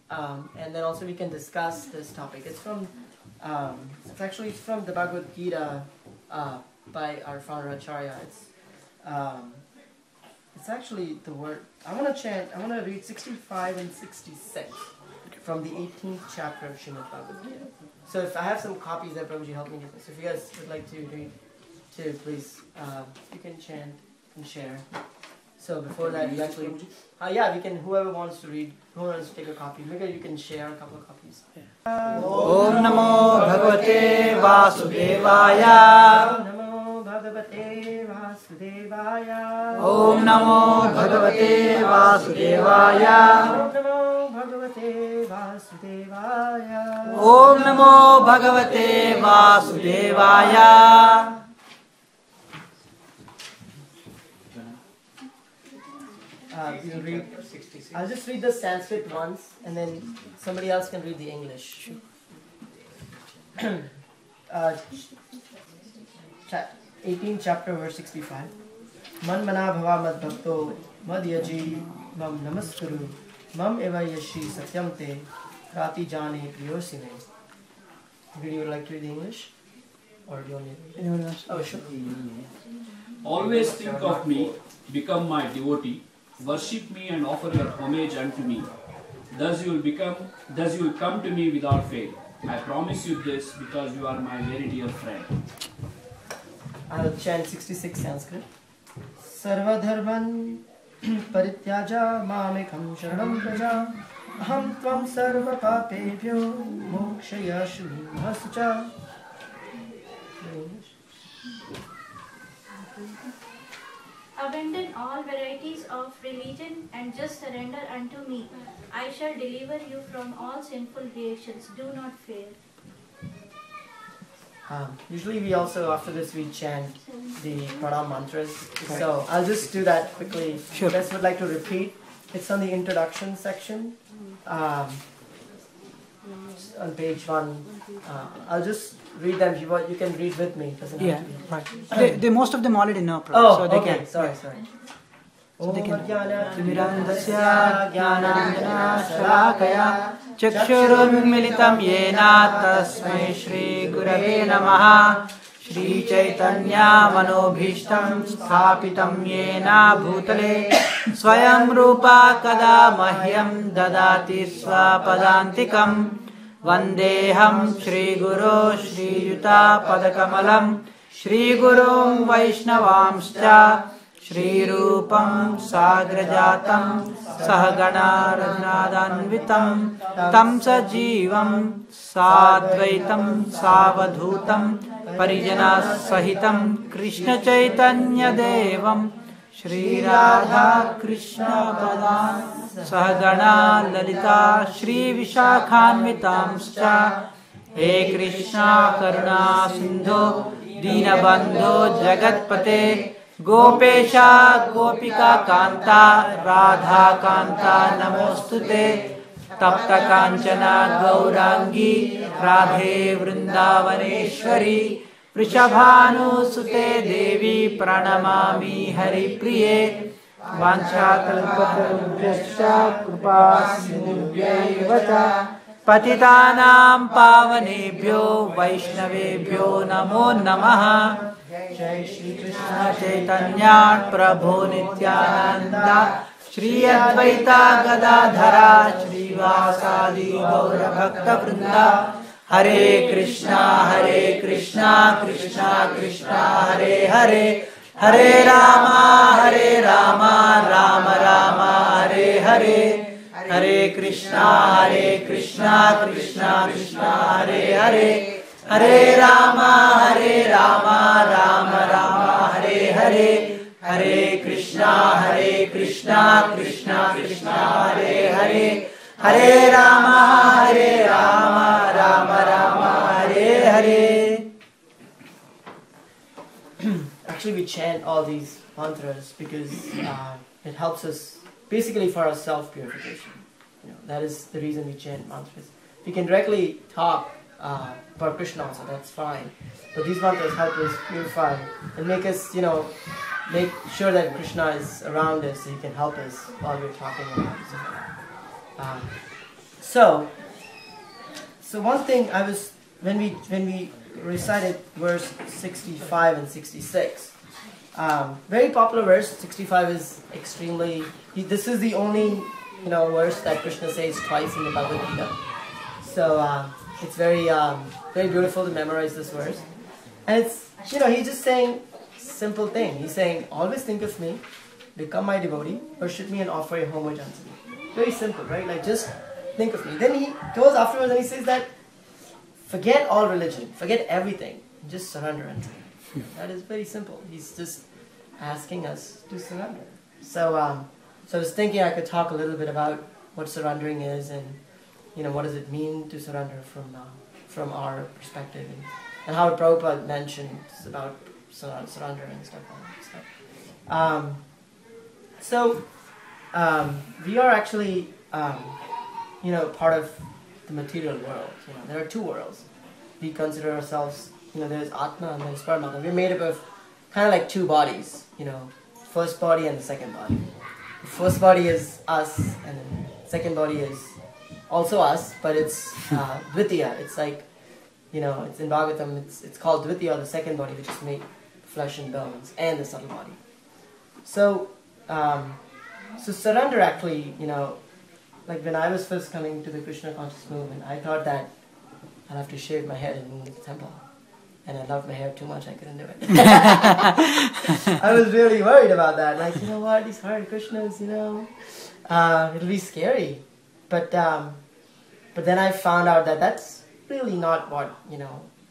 and then also we can discuss this topic. It's from, it's actually from the Bhagavad Gita by our founder Acharya. It's actually the word. I want to read 65 and 66 from the 18th chapter of Srimad Bhagavad Gita. So if I have some copies that Prabhuji helped me get. So if you guys would like to read too, please, you can chant and share. So before that, we actually, yeah, we can, whoever wants to read, whoever wants to take a copy, maybe you can share a couple of copies. Om Namo Bhagavate Vasudevaya. Om Namo Bhagavate Vasudevaya. Om Namo Bhagavate Vasudevaya. Om Namo Bhagavate Vasudevaya. I'll just read the Sanskrit once, and then somebody else can read the English. 18th chapter, verse 65. Man mana bhava mad bhakto mad yaji mam namaskuru mam eva yashi satyam te rati jane priyosine. Would you like to read the English? Or do you want me to? Oh, sure. Always think of me, become my devotee, worship me and offer your homage unto me. Thus you will come to me without fail. I promise you this because you are my very dear friend. I'll chant 66 Sanskrit. Sarva dharman parityaja mamekam sharanam praja aham tvam sarva papebhyo mokshayashmi bhasucha. Abandon all varieties of religion and just surrender unto me. I shall deliver you from all sinful reactions. Do not fear. Usually we also, after this, we chant the pranam mantras. So I'll just do that quickly. Sure. If you guys would like to repeat, it's on the introduction section. On page 1. I'll just read them. If you want, you can read with me. Doesn't have to be. Right. They most of them already know. Oh, so they okay. can. Sorry. So they can. Timirandasya jnanandjana shalakaya chakshurunmilitam yena tasmai Shri Gurave Namaha. Shri Chaitanya Manobhishtam Sthapitam Yena Bhutale Swayam Rupa Kada Mahyam Dadati Swapadantikam Vandeham Shri Guru Shri Yuta Padakamalam Shri Gurum Vaishnavamscha Shri Rupam Sagrajatam Sahagana Ragnadanvitam Tam Sajivam Sadvaitam Savadhutam Parijana Sahitam Krishna Chaitanya Devam Shri Radha Krishna Padan Sahagana Lalita Shri Vishakhanvitamscha He Krishna Karuna Sindho Dinabandho Jagatpate Gopesha Gopika Kanta Radha Kanta Namostute Tapta Kanchana Gaurangi Radhe Vrindavaneshwari Prishabhanu Sute Devi Pranamami Hari Priye Vanchakalpatarubhyascha Kripa Sindhubhyaivacha Patitanam Pavanebhyo Vaishnavebhyo Namo Namaha. Jai Shri Krishna Chaitanya Prabhu Nityananda Shri Advaita Gadadhara Shri Vasadi Gaura Bhakta Vrinda Hare Krishna Krishna Krishna Hare Hare Hare Rama Rama Rama Hare Hare Hare Krishna Krishna Krishna Hare Hare Hare Rama Rama Rama Hare Hare Hare Krishna Krishna Krishna Hare Hare Hare Rama Rama Rama Hare Hare. Actually, we chant all these mantras because it helps us basically for our self-purification. That is the reason we chant mantras. We can directly talk for Krishna also, that's fine. But these mantras help us purify and make us, make sure that Krishna is around us so he can help us while we're talking about it. So one thing I was, when we recited verse 65 and 66, very popular verse. 65 is extremely, this is the only, verse that Krishna says twice in the Bhagavad Gita. So it's very beautiful to memorize this verse. And it's, he's just saying simple thing. He's saying, always think of me, become my devotee, worship me and offer a homage unto me. Very simple, right? Like just think of me. Then he goes afterwards and he says that, forget all religion, forget everything, just surrender unto me. That is very simple. He's just asking us to surrender. So I was thinking I could talk a little bit about what surrendering is and, what does it mean to surrender from our perspective and how Prabhupada mentioned about surrender and stuff like that. So we are actually, part of the material world. There are two worlds. We consider ourselves, there's Atma and there's Paramatma. We're made up of kind of like two bodies, first body and the second body. The first body is us, and the second body is also us, but it's Dvitiya. It's like, it's in Bhagavatam, it's called Dvitiya, the second body, which is made flesh and bones, and the subtle body. So, so surrender actually, like when I was first coming to the Krishna Consciousness movement, I thought that I'd have to shave my head and move to the temple. And I loved my hair too much, I couldn't do it. I was really worried about that. Like, what, these Hare Krishnas, it'll be scary. But then I found out that that's really not what,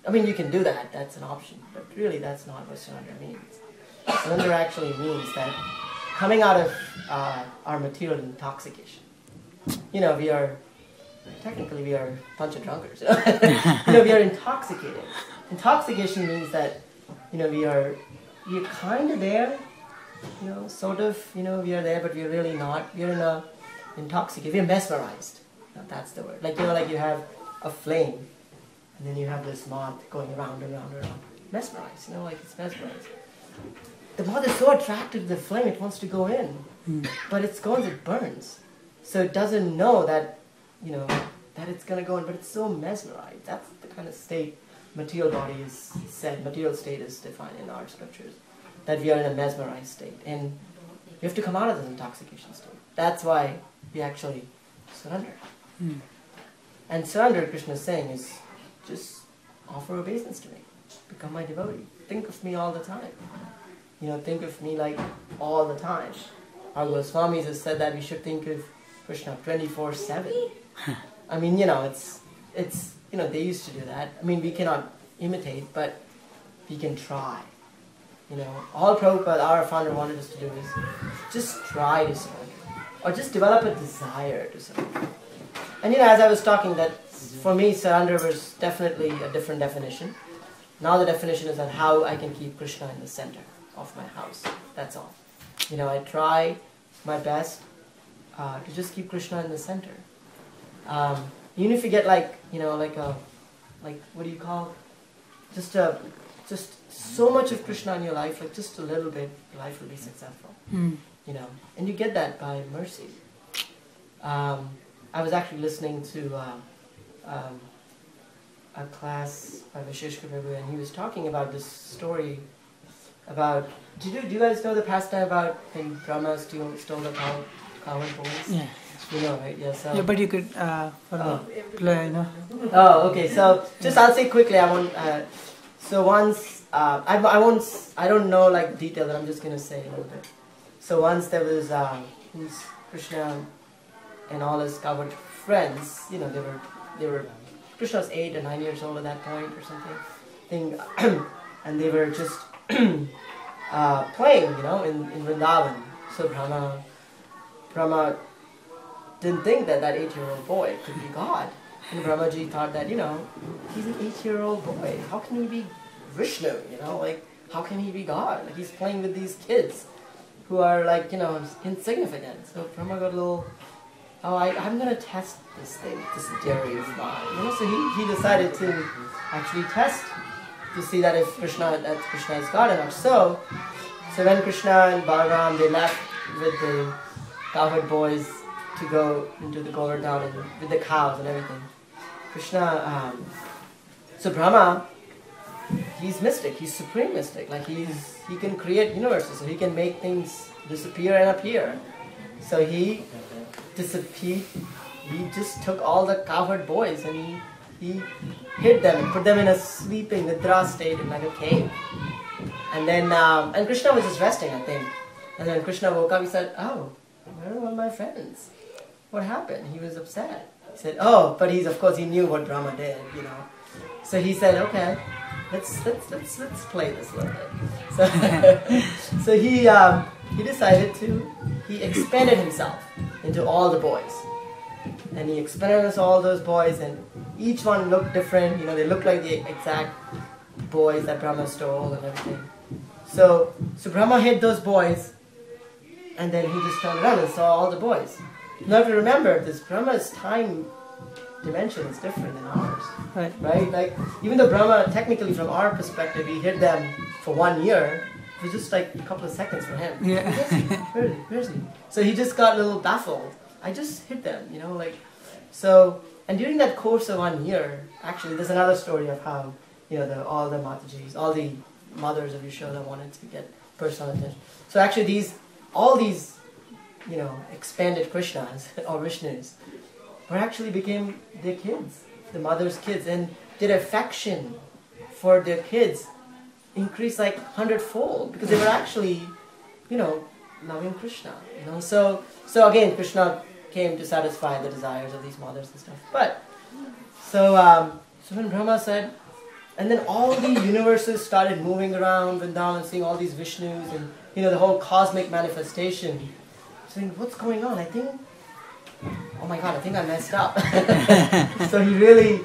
I mean, you can do that, that's an option. But really, that's not what surrender means. Surrender actually means that coming out of our material intoxication. We are a bunch of drunkards. We are intoxicated. Intoxication means that, we're kind of there, sort of, we are there, but we're really not. We're in a intoxicated, we're mesmerized. Now, that's the word. Like, like you have a flame, and then you have this moth going around and around and around. Mesmerized, like it's mesmerized. The moth is so attracted to the flame, it wants to go in. But it burns. So it doesn't know that, that it's going to go in, but it's so mesmerized. That's the kind of state material body is said, material state is defined in our scriptures, that we are in a mesmerized state. And we have to come out of this intoxication state. That's why we actually surrender. And surrender, Krishna is saying, is just offer obeisance to me. Become my devotee. Think of me all the time. Think of me like all the time. Our Goswamis has said that we should think of Krishna 24/7. I mean, it's they used to do that. I mean, we cannot imitate, but we can try. All Prabhupada, our founder, wanted us to do is just try to surrender. Or just develop a desire to surrender. And as I was talking, that for me, surrender was definitely a different definition. Now the definition is that how I can keep Krishna in the center of my house. That's all. I try my best to just keep Krishna in the center. Even if you get what do you call? Just so much of Krishna in your life, like just a little bit, your life will be successful. And you get that by mercy. I was actually listening to a class by Visheshka Prabhu, and he was talking about this story about. Do you guys know the pastime about when Brahma stole the cowherd boys? Yeah. Right? Yeah. So. Yeah, but you could play, Oh, okay. So just I'll say quickly. I won't. So once I won't. I don't know like detail, but I'm just gonna say a little bit. So once there was Krishna and all his cowherd friends. They were Krishna was 8 or 9 years old at that point or something. And they were just playing, in Vrindavan. So Brahma didn't think that 8-year-old boy could be God. And Brahmaji thought that, he's an 8-year-old boy. How can he be Vishnu, how can he be God? Like, he's playing with these kids who are, insignificant. So Brahma got a little, I'm going to test this theory of mine. So he decided to actually test to see that if Krishna is God or not. So when Krishna and Balaram, they left with the cowherd boys, to go into the Govardhan and with the cows and everything. Krishna, so Brahma, he's mystic, he's supreme mystic. Like he can create universes, so he can make things disappear and appear. So he just took all the cowherd boys and he hid them and put them in a sleeping nidra state in like a cave. And then, and Krishna was just resting, I think. And then Krishna woke up, he said, "Oh, where are all my friends? What happened?" He was upset. He said, "Oh," but of course he knew what Brahma did, So he said, "Okay, let's play this a little bit." So he decided he expanded himself into all the boys. And he expanded us all those boys, and each one looked different. They looked like the exact boys that Brahma stole and everything. So Brahma hid those boys, and then he just turned around and saw all the boys. You have to remember, this Brahma's time dimension is different than ours. Right? Like, even though Brahma, technically from our perspective, he hid them for 1 year, it was just like a couple of seconds for him. Yeah. Where is he? So he just got a little baffled. I just hid them, So, and during that course of 1 year, actually, there's another story of how, all the Matajis, all the mothers of Yashoda wanted to get personal attention. So actually all these, expanded Krishnas or Vishnus actually became their kids, the mother's kids, and their affection for their kids increased like 100-fold because they were actually, loving Krishna. So again, Krishna came to satisfy the desires of these mothers and stuff. But so when Brahma said, and then all the universes started moving around Vrindavan, seeing all these Vishnus and the whole cosmic manifestation. Saying, what's going on? I think, oh my God, I think I messed up. So he really,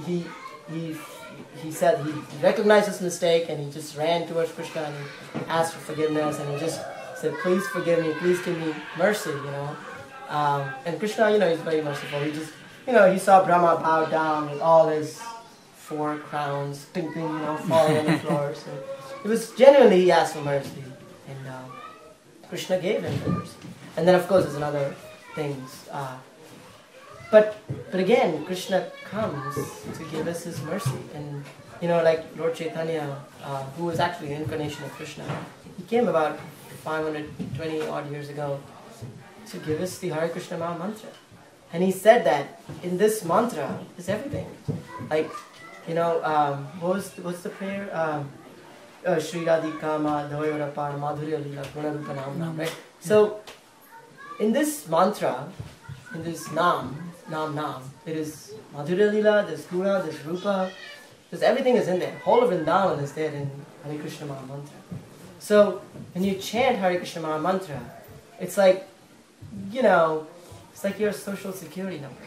he said he recognized his mistake and he just ran towards Krishna and he asked for forgiveness and he just said, "Please forgive me, please give me mercy," And Krishna, he's very merciful. He just, he saw Brahma bow down with all his 4 crowns, falling on the floor. So it was genuinely he asked for mercy, and Krishna gave him the mercy. And then, of course, there's another things. But again, Krishna comes to give us his mercy, and like Lord Chaitanya, who was actually an incarnation of Krishna, he came about 520 odd years ago to give us the Hare Krishna Maha Mantra. And he said that in this mantra is everything. Like, what's the prayer? Shri Radhika Madhavaya Rapar Madhurya Lila Gunarupa Nam, right? So, in this mantra, in this Nam, it is Madhurya Lila, there's Guna, there's Rupa, there's everything is in there. Whole of Vrindavan is there in Hare Krishna Maha Mantra. So, when you chant Hare Krishna Maha Mantra, it's like, it's like your social security number.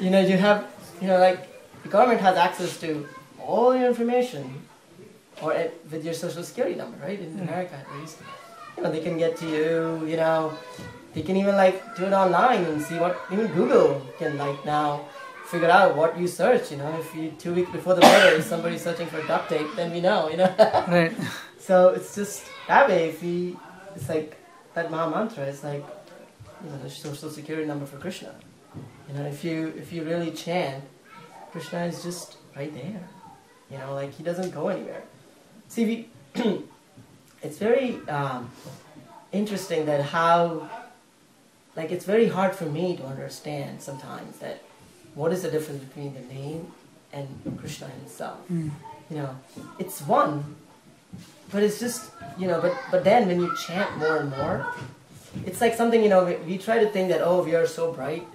You have, like, the government has access to all your information, or with your social security number, right? In America, at least, they can get to you. They can even do it online and see what. Even Google can now figure out what you search. If you 2 weeks before the murder, if somebody's searching for duct tape, then we know. Right. So it's just that way. It's like that Maha Mantra is like the social security number for Krishna. If you really chant, Krishna is just right there. He doesn't go anywhere. See, it's very interesting that how, it's very hard for me to understand sometimes that what is the difference between the name and Krishna himself. It's one, but it's just, but then when you chant more and more, it's like something, we try to think that, oh, we are so bright,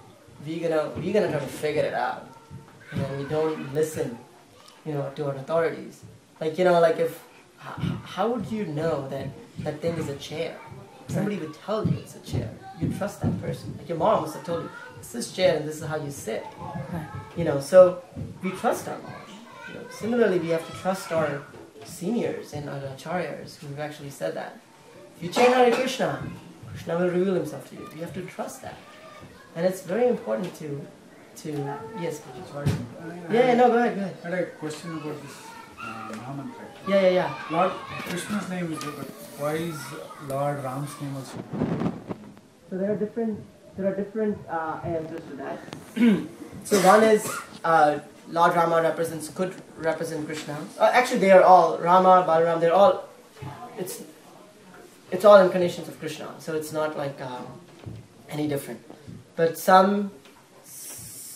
we're gonna try to figure it out. We don't listen, to our authorities. How would you know that that thing is a chair? Somebody would tell you it's a chair. You trust that person. Like your mom must have told you, it's this chair and this is how you sit. So we trust our mom. Similarly, we have to trust our seniors and our acharyas who've actually said that. If you chant Hare Krishna, Krishna will reveal himself to you. You have to trust that. And it's very important to yes, sorry. Go ahead. I had a question about this Mahamantra. Yeah. Lord Krishna's name is there, but why is Lord Ram's name also? So there are different answers to that. So one is Lord Rama could represent Krishna. Actually, they are all Rama, Balaram. They're all. It's all incarnations of Krishna. So it's not like any different. But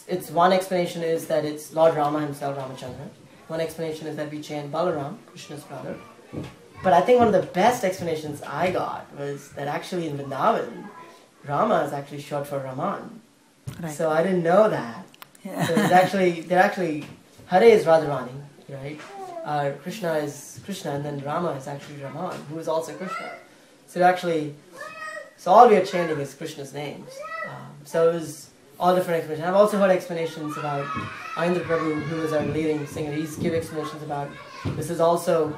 it's one explanation is that it's Lord Rama himself, Ramachandra. One explanation is that we chant Balaram, Krishna's brother. But I think one of the best explanations I got was that actually in Vrindavan, Rama is actually short for Raman. Right. So I didn't know that. Yeah. So they're actually Hare is Radharani, right? Krishna is Krishna, and then Rama is actually Raman, who is also Krishna. So all we are chanting is Krishna's names. So it was all different explanations. I've also heard explanations about Ayendra Prabhu, who is our leading singer. He's given explanations about this is also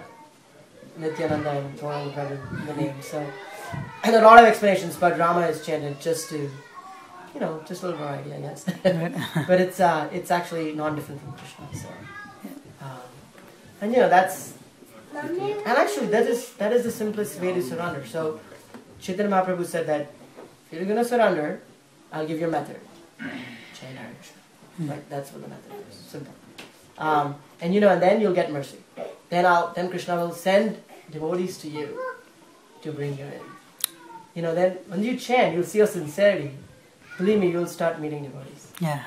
Nityananda and Gauranga Prabhu in the name. So, and a lot of explanations, but Rama is chanted just to, just a little variety, I guess. But it's actually non-different from Krishna. So, and that's, and actually that is the simplest way to surrender. So, Chaitanya Mahaprabhu said that if you're going to surrender, I'll give you a method. Chant Hare Krishna. Right? That's what the method is. Simple. And then you'll get mercy. Then Krishna will send devotees to you to bring you in. Then when you chant, you'll see your sincerity. Believe me, you'll start meeting devotees. Yeah.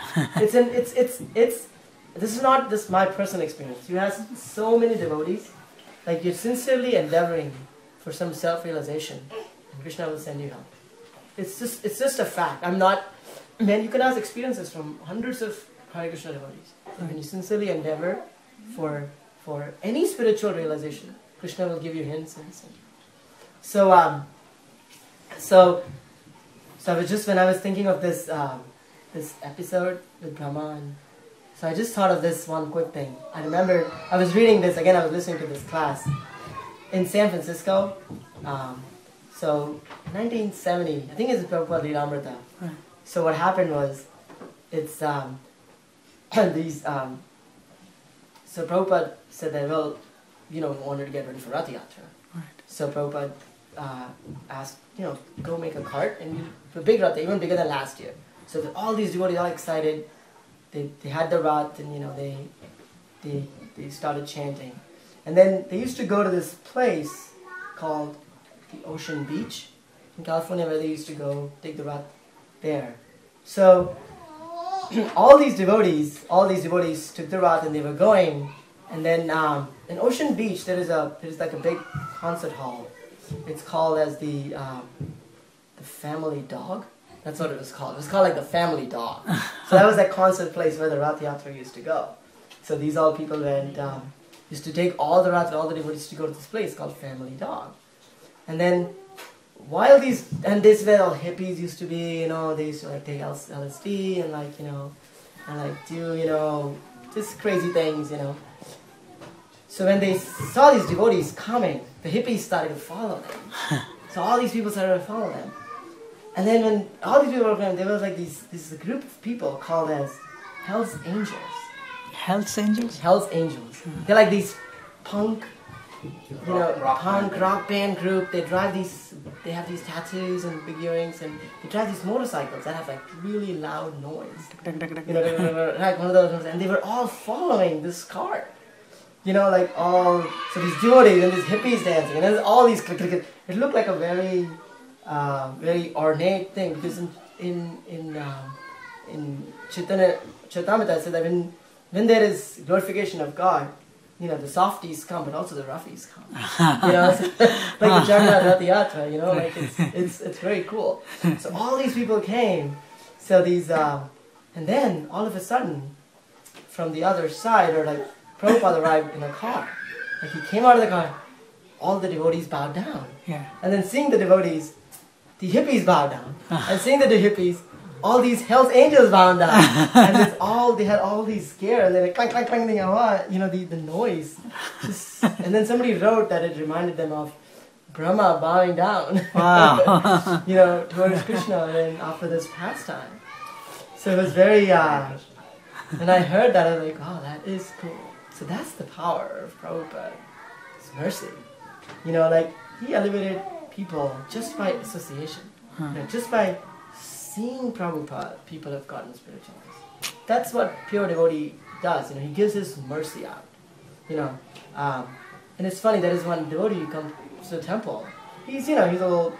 This is not just my personal experience. You have so many devotees, like you're sincerely endeavoring for some self-realization, and Krishna will send you help. It's just a fact. Man, you can ask experiences from hundreds of Hare Krishna devotees. When you sincerely endeavor for any spiritual realization, Krishna will give you hints and so. So I was just, when I was thinking of this this episode with Brahma, and so I just thought of this one quick thing. I remember I was reading this again. I was listening to this class in San Francisco. So 1970, I think it's Prabhupada Lilamrita. Right. So what happened was, it's so Prabhupada said that, we wanted to get ready for Rath Yatra. Right. So Prabhupada asked, go make a cart, and a big Rath, even bigger than last year. So all these devotees all excited. They had the Rath, and they started chanting. And then they used to go to this place called the Ocean Beach in California, where they used to go take the Rath there. So all these devotees took the Rath and they were going. And then in Ocean Beach there's like a big concert hall. It's called as the Family Dog. That's what it was called. It was called like the Family Dog. So that was that concert place where the Rath Yatra used to go. So these all people went, used to take all the Rath and all the devotees to go to this place called Family Dog. And then while this is where all hippies used to be, they used to take LSD and do, just crazy things, So when they saw these devotees coming, the hippies started to follow them. So all these people started to follow them. And then when all these people were coming, there was like this group of people called as Hell's Angels. Hell's Angels? Hell's Angels. Mm-hmm. They're like these punk rock band group. They have these tattoos and big earrings, and they drive these motorcycles that have like really loud noise. Like one of those ones, and they were all following this cart. So these devotees and these hippies dancing, and there's all these click. It looked like a very ornate thing, because in Chaitamrita it said that when there is glorification of God, the softies come, but also the roughies come. Like the Jagannath Rath Yatra, it's very cool. So all these people came. So these, and then all of a sudden, from the other side, or like Prabhupada arrived in a car. Like he came out of the car, all the devotees bowed down. Yeah. And then seeing the devotees, the hippies bowed down. And seeing the hippies, all these Hell's Angels bowed down. And they had all these gear, and they're like clank, clank, clank, the noise. And then somebody wrote that it reminded them of Brahma bowing down. Wow. Towards Krishna and after this pastime. So it was very, when I heard that, I was like, oh, that is cool. So that's the power of Prabhupada. It's mercy. He elevated people just by association. Just by seeing Prabhupada, people have gotten spiritualized. That's what pure devotee does. He gives his mercy out. And it's funny, there is one devotee who comes to the temple. He's a little,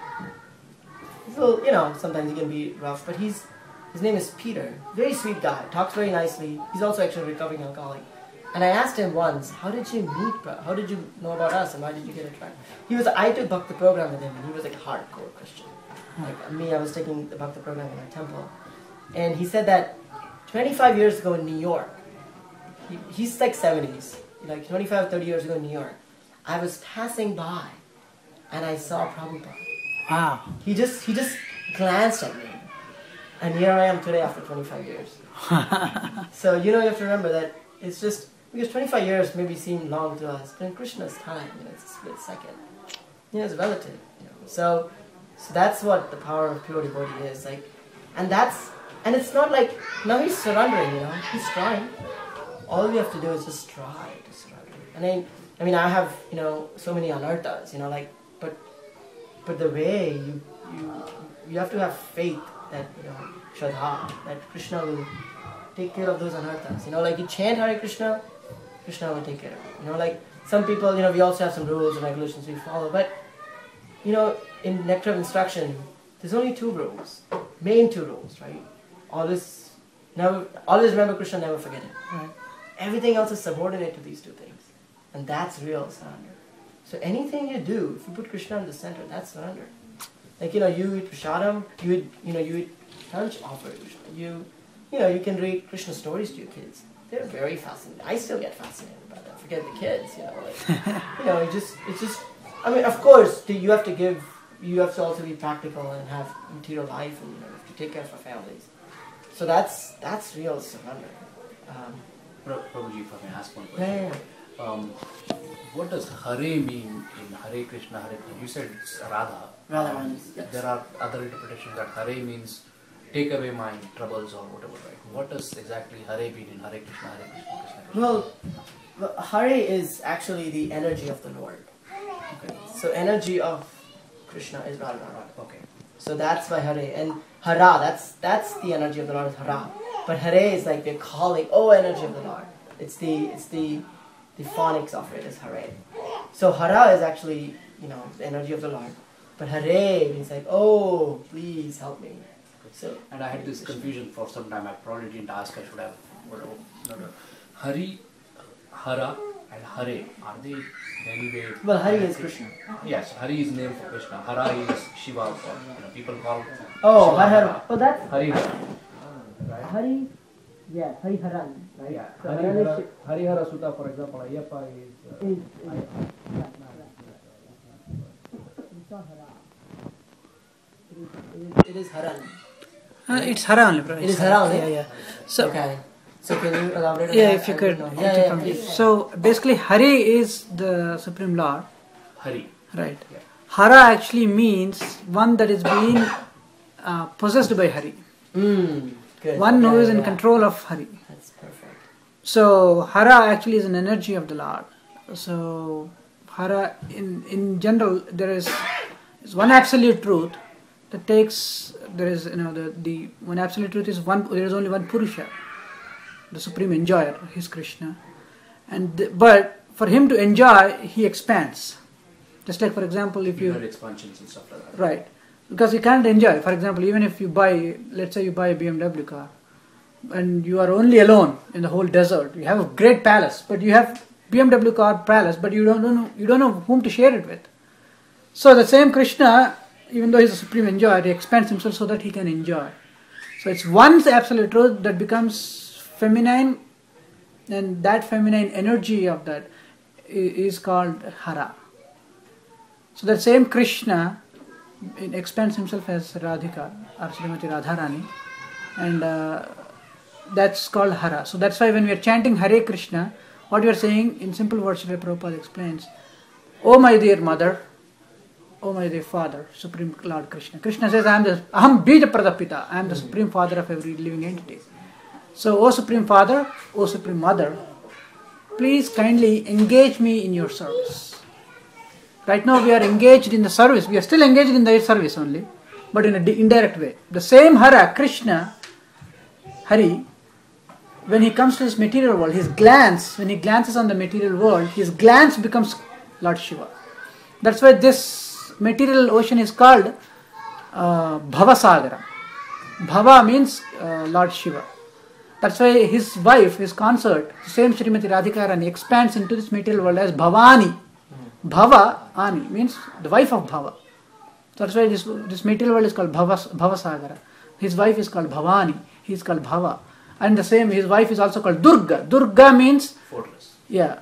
sometimes he can be rough, but his name is Peter. Very sweet guy, talks very nicely. He's also actually a recovering alcoholic. And I asked him once, how did you meet, how did you know about us, and why did you get attracted? I took Bhakti program with him, and he was like a hardcore Christian. Like me, I was taking the Bhakti program in our temple. And he said that 25 years ago in New York, he's like 70s, like 25, 30 years ago in New York, I was passing by, and I saw Prabhupada. Wow. He just glanced at me. And here I am today after 25 years. So, you have to remember that it's just, because 25 years maybe seem long to us, but in Krishna's time, it's a split second. It's relative. So that's what the power of pure devotee is. And it's not like, now he's surrendering, he's trying. All we have to do is just try to surrender. And I have, so many anarthas, but the way you have to have faith that, Shraddha, that Krishna will take care of those anarthas. You chant Hare Krishna, Krishna will take care of it. Some people, we also have some rules and regulations we follow, but, in Nectar of Instruction, there's only 2 rules, main 2 rules, right? Always remember Krishna, never forget him. Right. Everything else is subordinate to these 2 things. And that's real surrender. So anything you do, if you put Krishna in the center, that's surrender. You eat prasadam, you eat lunch offered. You can read Krishna stories to your kids. They're very fascinating. I still get fascinated by that. Forget the kids, it's just, of course, you have to also be practical and have material life, and you have to take care of our families. So that's real surrender. Prabhuji, if I may ask one question. Yeah. What does Hare mean in Hare Krishna, Hare Krishna? You said it's Radha. Radha means, yes. There are other interpretations that Hare means take away my troubles or whatever, right? What does exactly Hare mean in Hare Krishna, Hare Krishna, Krishna Krishna? Well, Hare is actually the energy of the Lord. Okay. So energy of Krishna is Radha. Okay. So that's why Hare. And Hara, that's the energy of the Lord is Hara. But Hare is like we're calling, energy of the Lord. It's the phonics of it is Hare. So Hara is actually, the energy of the Lord. But Hare means like, please help me. So, and I had this confusion for some time. I probably didn't ask. I should have. Hari, Hara, and Hare, are they anyway? Well, Hari is Krishna. Yes, Hari is name for Krishna. Hara is Shiva. Or, people call. Oh, Shiva Hara. Oh, that's Hari. right. Hari. Yeah, Hari Haran. Right. Yeah. So Hari Hara Sutta, for example, Ayyappa is. It is Haran. It's Hara only, bro. It is Hara only? Yeah. So, Okay. So can you elaborate on yeah, that? if you I could. don't know. Yeah, please. So, basically, Hare is the Supreme Lord. Hari. Right. Yeah. Hara actually means one that is being possessed by Hari. Good. One who is in Yeah. control of Hari. That's perfect. So Hara actually is an energy of the Lord. So Hara, in general, there is one absolute truth that takes. There is the one absolute truth is one. There is only one Purusha, the supreme enjoyer. He is Krishna, but for him to enjoy, he expands. Just like, for example, if you expansions and stuff like that. right, because you can't enjoy. For example, even if you buy, let's say you buy a BMW car, and you are only alone in the whole desert. You have a great palace, but you have BMW car palace, but you don't know whom to share it with. So the same Krishna, even though he is a supreme enjoyer, he expands himself so that he can enjoy. So it's one absolute truth that becomes feminine, and that feminine energy of that is called Hara. So that same Krishna expands himself as Radhika or Srimati Radharani, and that's called Hara. So that's why when we are chanting Hare Krishna, what we are saying in simple words, Srila Prabhupada explains, "Oh my dear mother, oh my dear father, Supreme Lord Krishna." Krishna says, "Aham Bija Pradapita." I am the Supreme Father of every living entity. So, O Supreme Father, O Supreme Mother, please kindly engage me in your service. Right now we are engaged in the service. We are still engaged in their service only. but in an indirect way. The same Hara, Krishna, Hari, when he comes to this material world, his glance, when he glances on the material world, his glance becomes Lord Shiva. That's why this material ocean is called Bhavasagara. Bhava means Lord Shiva. That's why his wife, his consort, same Srimati Radhikarani, expands into this material world as Bhavani. Bhava, Ani, means the wife of Bhava. That's why this material world is called Bhavasagara. His wife is called Bhavani. He is called Bhava. And the same, his wife is also called Durga. Durga means... Fortress. Yeah.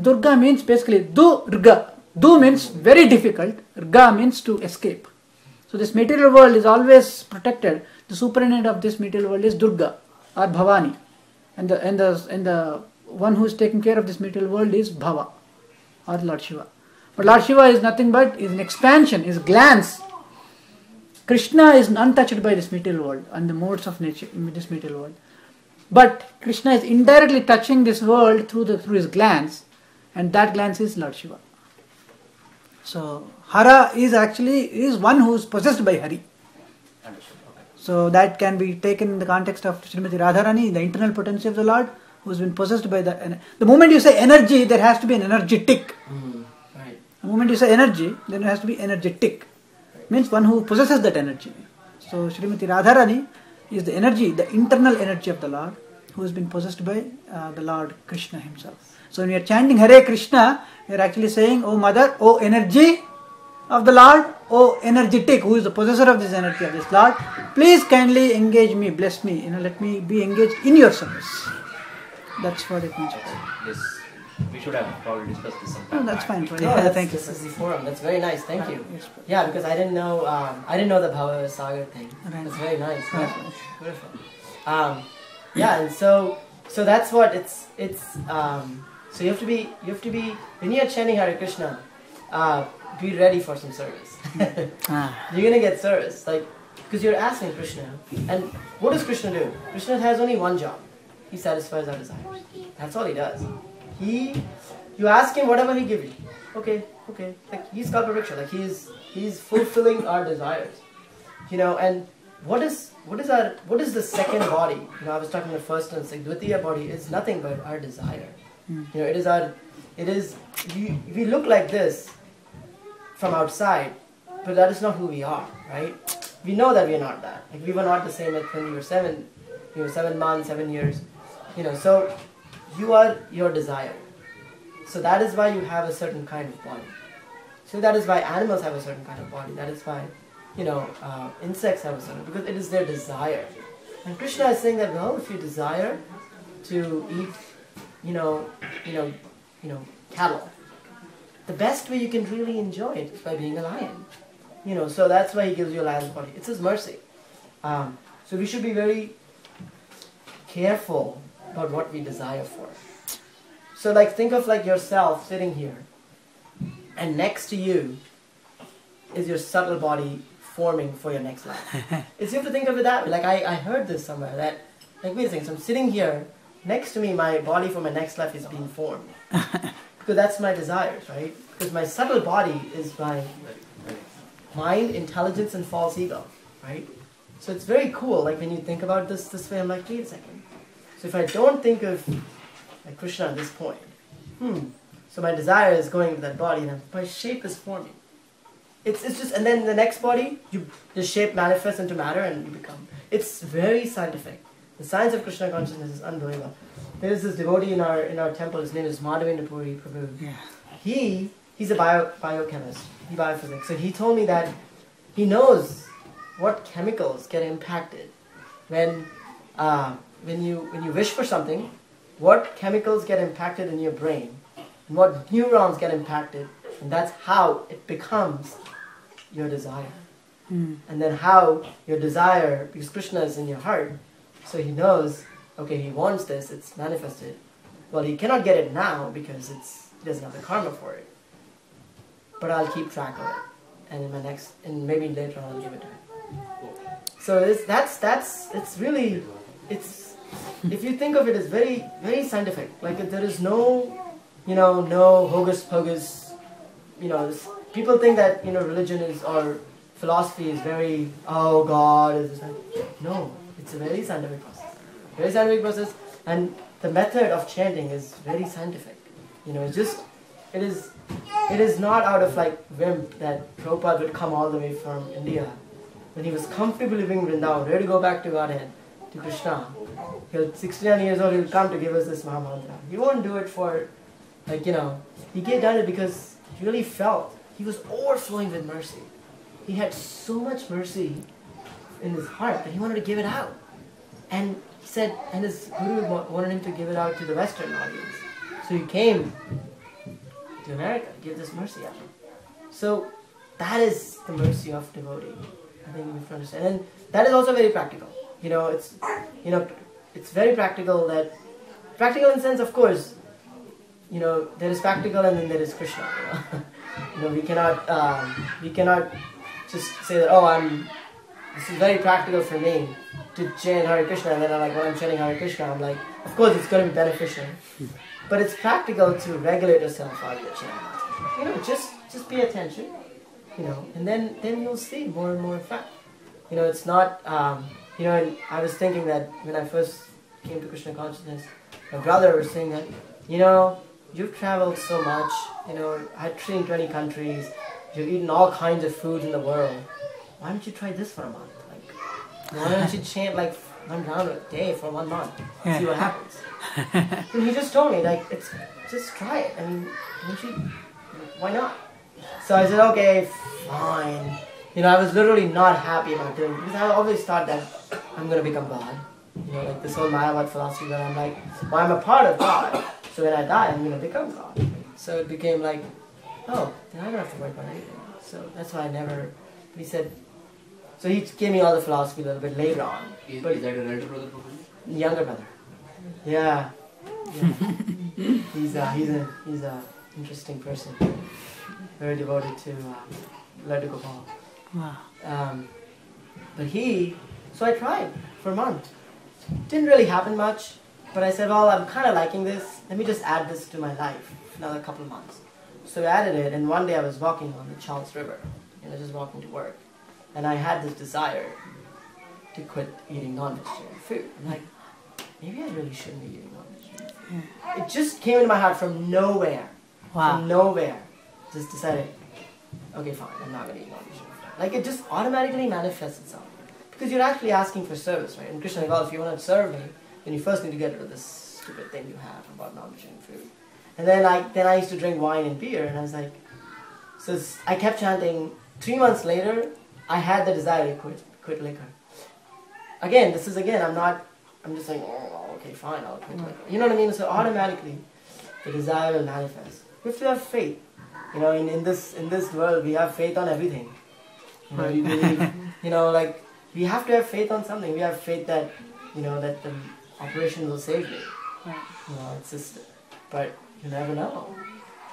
Durga means basically Durga. Du means very difficult. Rga means to escape. So this material world is always protected. The superintendent of this material world is Durga or Bhavani. And the one who is taking care of this material world is Bhava or Lord Shiva. But Lord Shiva is nothing but is an expansion, is glance. Krishna is untouched by this material world and the modes of nature in this material world. But Krishna is indirectly touching this world through his glance, and that glance is Lord Shiva. So Hara is one who is possessed by Hari. Understood. Okay. So that can be taken in the context of Srimati Radharani, the internal potency of the Lord, who has been possessed by the moment you say energy, there has to be an energetic. Right. The moment you say energy, then there has to be energetic. Means one who possesses that energy. So Srimati Radharani is the energy, the internal energy of the Lord, who has been possessed by the Lord Krishna himself. So when we are chanting Hare Krishna, we are actually saying, O Mother, O energy of the Lord, O energetic, who is the possessor of this energy of this Lord, please kindly engage me, bless me, let me be engaged in your service. That's what it means. This, we should have probably discussed this sometime. No, that's back. fine. Thank you. This is the forum. That's very nice. Thank you. Yes, Yeah, because I didn't know the Bhava Sagar thing. Right. That's very nice. Right. Beautiful. Yeah, and so that's what it's. So you have to be when you are chanting Hare Krishna, be ready for some service. You're gonna get service, because you're asking Krishna. And what does Krishna do? Krishna has only one job. He satisfies our desires. That's all he does. You ask him whatever he gives you. Okay. Like he's Kalpavriksha. He's fulfilling our desires. And what is the second body? I was talking the first one. Dvitiya body is nothing but our desire. We look like this from outside, but that is not who we are, right? We know that we are not that. Like we were not the same when we were 7 months, 7 years. So you are your desire. So that is why you have a certain kind of body. So that is why animals have a certain kind of body. That is why, insects have a certain, because it is their desire. And Krishna is saying that, well, if you desire to eat, cattle, the best way you can really enjoy it is by being a lion. So that's why he gives you a lion's body. It's his mercy. So we should be very careful about what we desire for. So think of yourself sitting here, and next to you is your subtle body forming for your next life. You have to think of it that way. I heard this somewhere that, wait a second, so I'm sitting here, next to me my body for my next life is being formed. Because that's my desires, right? Because my subtle body is my mind, intelligence, and false ego, right? So it's very cool, when you think about this way, I'm wait a second. So if I don't think of Krishna at this point, so my desire is going to that body, and my shape is forming. It's just, and then the next body, the shape manifests into matter, and you become. It's very scientific. The science of Krishna consciousness is unbelievable. There is this devotee in our temple. His name is Madhavendra Puri Prabhu. Yeah. He's a biochemist. He biophysics. So he told me that he knows what chemicals get impacted when you wish for something. What chemicals get impacted in your brain, and what neurons get impacted, and that's how it becomes your desire. And then how your desire, because Krishna is in your heart, so he knows, okay, he wants this, it's manifested. Well, he cannot get it now because he doesn't have the karma for it. But I'll keep track of it, and maybe later on I'll give it to him. So if you think of it as very, very scientific, there is no hocus pocus, people think that, religion is, or philosophy is very, oh God, is this. No, it's a very scientific process. Very scientific process, and the method of chanting is very scientific. You know, it is not out of like whim that Prabhupada would come all the way from India. When he was comfortably living in Vrindavan, ready to go back to Godhead, to Krishna. He'll 69 years old, he'll come to give us this Mahamantra. He won't do it for, like, you know, he done it because he really felt, he was overflowing with mercy. He had so much mercy in his heart that he wanted to give it out. And he said, and his guru wanted him to give it out to the Western audience. So he came to America to give this mercy out. So that is the mercy of devotee. I think we have to understand. And that is also very practical. You know, it's very practical that, practical in the sense, of course, you know, there is practical and then there is Krishna. You know, we cannot just say that, oh, this is very practical for me to chant Hare Krishna, and then I'm like, when I'm chanting Hare Krishna, I'm like, of course it's going to be beneficial, but it's practical to regulate yourself while you're chanting. You know, just pay attention, you know, and then you'll see more and more effect. You know, it's not, you know, and I was thinking that when I first came to Krishna Consciousness, my brother was saying that, you know, you've traveled so much, you know, I had 20 countries, you've eaten all kinds of foods in the world. Why don't you try this for a month? Like, why don't you chant like one round a day for 1 month? See what happens. And he just told me, like, just try it. I mean, why not? So I said, okay, fine. You know, I was literally not happy about doing it because I always thought that I'm going to become God. You know, like this whole Mayavad philosophy that I'm like, well, I'm a part of God. So when I die, I'm going to become God. So it became like, oh, then I don't have to worry about anything. So that's why I never, he said, so he gave me all the philosophy a little bit later on. Is that your elder brother? Younger brother. Yeah. He's a interesting person. Very devoted to Laddu Gopal. Wow. So I tried for a month. Didn't really happen much, but I said, well, I'm kind of liking this. Let me just add this to my life for another couple of months. So I added it, and one day I was walking on the Charles River, you know, just walking to work. And I had this desire to quit eating non-vegetarian food. I'm like, maybe I really shouldn't be eating non-vegetarian food. Yeah. It just came into my heart from nowhere. Wow. From nowhere. Just decided, okay, fine, I'm not going to eat non-vegetarian food. Like, it just automatically manifests itself. Because you're actually asking for service, right? And Krishna, well, if you want to serve me, then you first need to get rid of this stupid thing you have about non-vegetarian food. And then I used to drink wine and beer, and I was like, so I kept chanting. 3 months later, I had the desire to quit liquor. Again, I'm just like, oh, okay, fine, I'll quit liquor. You know what I mean? So automatically, the desire will manifest. You have to have faith. You know, in this world, we have faith on everything. You know, we believe, you know, like, we have to have faith on something. We have faith that, you know, that the operation will save me. You know, it's just, but you never know.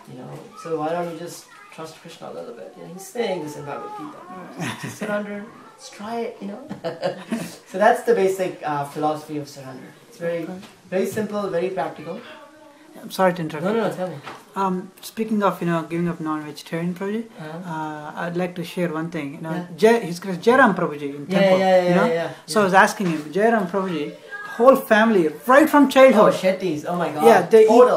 You know, so why don't you just trust Krishna a little bit? You know, he's saying this in Bhagavad Gita. Just surrender. Let's try it, you know. So that's the basic philosophy of surrender. It's very simple, very practical. I'm sorry to interrupt. No, tell me. Speaking of, you know, giving up non-vegetarian, Prabhuji, I'd like to share one thing. You know, his Jairam Prabhuji in temple. Yeah. So I was asking him, Jairam Prabhuji, whole family, right from childhood. Oh, Shettis. Oh my God. Yeah, they eat.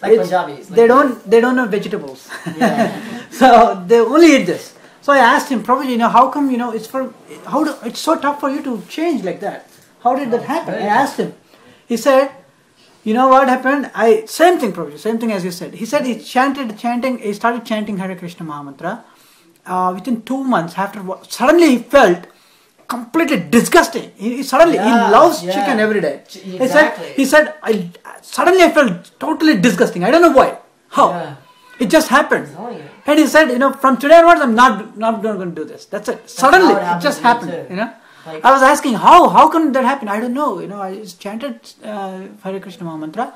Like Punjabis. Like they don't know vegetables. Yeah. So they only eat this. So I asked him, Prabhuji, you know, how come, you know, it's so tough for you to change like that? How did that happen? I asked him. He said, you know what happened? Same thing, Prabhuji, same thing as you said. He said he started chanting Hare Krishna Mahamantra. Within 2 months, suddenly he felt completely disgusting. He loves chicken every day. Exactly. He said, suddenly I felt totally disgusting. I don't know why. How? Yeah. It just happened. And he said, you know, from today onwards, I'm not going to do this. That's it. Suddenly, it just happened. You know. Like, I was asking, how can that happen? I don't know. You know, I just chanted Hare Krishna Mahamantra.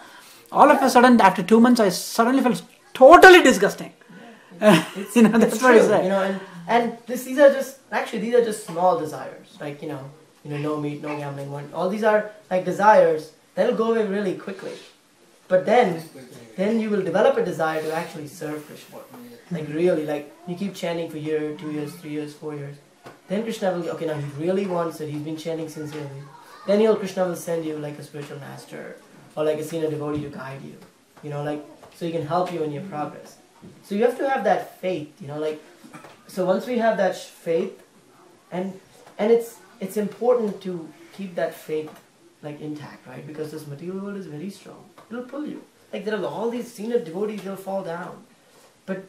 All of a sudden, after 2 months, I suddenly felt totally disgusting. You know, that's what he said. You know, and these are just small desires. Like, you know, no meat, no gambling. All these are like desires that'll go away really quickly. But then you will develop a desire to actually serve Krishna. Like really, like you keep chanting for a year, 2 years, 3 years, 4 years. then Krishna will, okay, now he really wants it, he's been chanting sincerely. Then Krishna will send you like a spiritual master or like a senior devotee to guide you. You know, like, so he can help you in your progress. So you have to have that faith, you know, like, so once we have that faith, and it's important to keep that faith like intact, right? Because this material world is very strong. It'll pull you. Like there are all these senior devotees, they'll fall down. But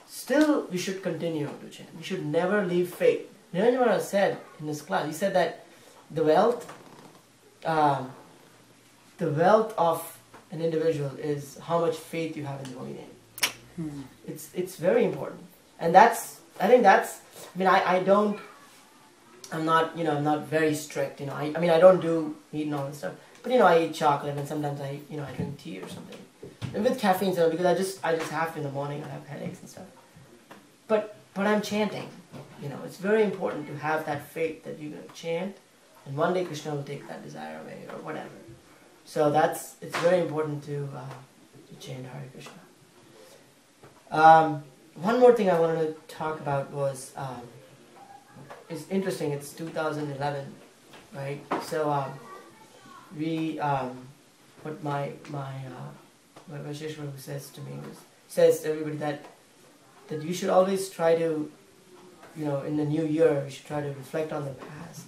still we should continue to chant. We should never leave faith. Niranjana said in this class, he said that the wealth of an individual is how much faith you have in the holy name. It's very important. And I'm not very strict, you know. I mean I don't do meat and all this stuff. But you know, I eat chocolate and sometimes I drink tea or something. And with caffeine, so because I just have to in the morning, I have headaches and stuff. But I'm chanting. You know, it's very important to have that faith that you're going to chant, and one day Krishna will take that desire away or whatever. So it's very important to chant Hare Krishna. One more thing I wanted to talk about was, it's interesting, it's 2011, right? So what my Vashishwar says to me says to everybody that you should always try to, you know, in the new year, you should try to reflect on the past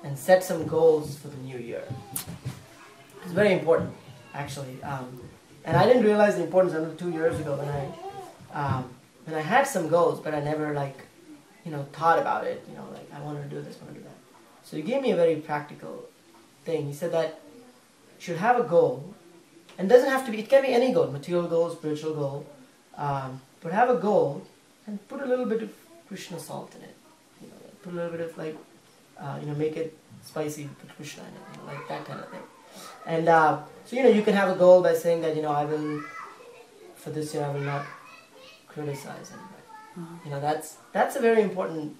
and set some goals for the new year. It's very important, actually. And I didn't realize the importance until 2 years ago when I had some goals, but I never thought about it. You know, like I wanted to do this, I want to do that. So he gave me a very practical thing. He said that you should have a goal, and it doesn't have to be. It can be any goal, material goal, spiritual goal, but have a goal and put a little bit of Krishna salt in it. You know, put a little bit of make it spicy, put Krishna in it, you know, like that kind of thing. And so you can have a goal by saying that I will, for this year I will not criticize anybody. You know, that's a very important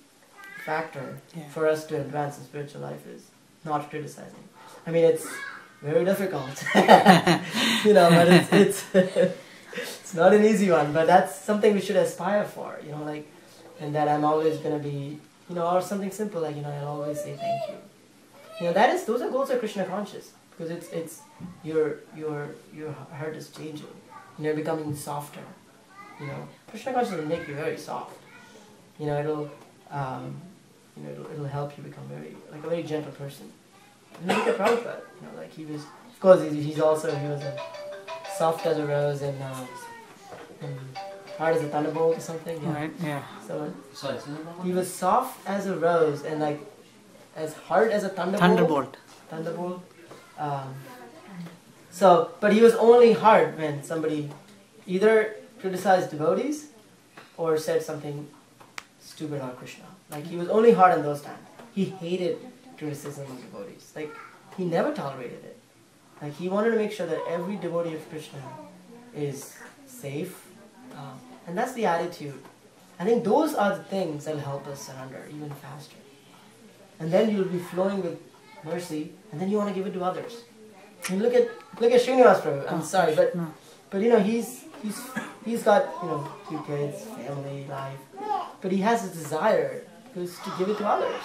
factor for us to advance in spiritual life, is not criticizing. I mean, it's very difficult, but it's not an easy one. But that's something we should aspire for, and that I'm always going to be, or something simple like, I'll always say thank you. Those are goals of Krishna conscious, because it's your heart is changing, you're becoming softer. Krishna consciousness will make you very soft. It'll help you become a very gentle person. And look at Prabhupada. He was, of course, he was a soft as a rose and hard as a thunderbolt or something. Yeah. Right. Yeah. So he was soft as a rose and as hard as a thunderbolt. Thunderbolt. But he was only hard when somebody either criticized devotees or said something stupid about Krishna. He was only hard in those times. He hated criticism of devotees. He never tolerated it. He wanted to make sure that every devotee of Krishna is safe. And that's the attitude. I think those are the things that will help us surrender even faster. And then you'll be flowing with mercy, and then you want to give it to others. And look at Srinivas Prabhu. I'm sorry, but he's got 2 kids, family, life, but he has a desire to give it to others,